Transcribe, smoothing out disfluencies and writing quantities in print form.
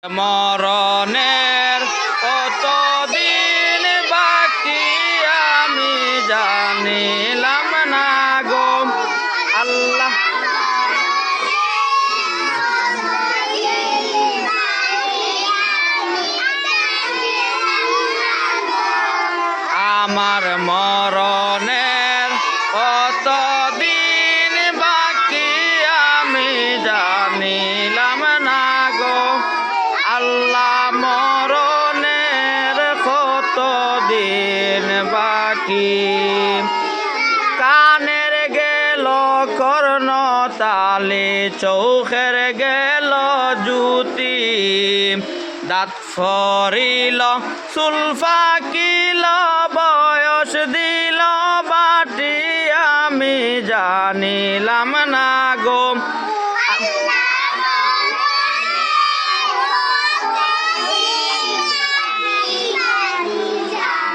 মরণের কতদিন বাকি আমি জানিলাম না গো আল্লাহ। আমার মরণের কতদিন বাকি আমি জানিলাম না গো আল্লাহ। মরণের কতদিন বাকি, কানের গেল কর্ণ তালে, চোখের গেল জ্যোতি, দাঁত ফরিল চুল ফাকিল, বয়স দিল বাটি আমি জানিলাম না গো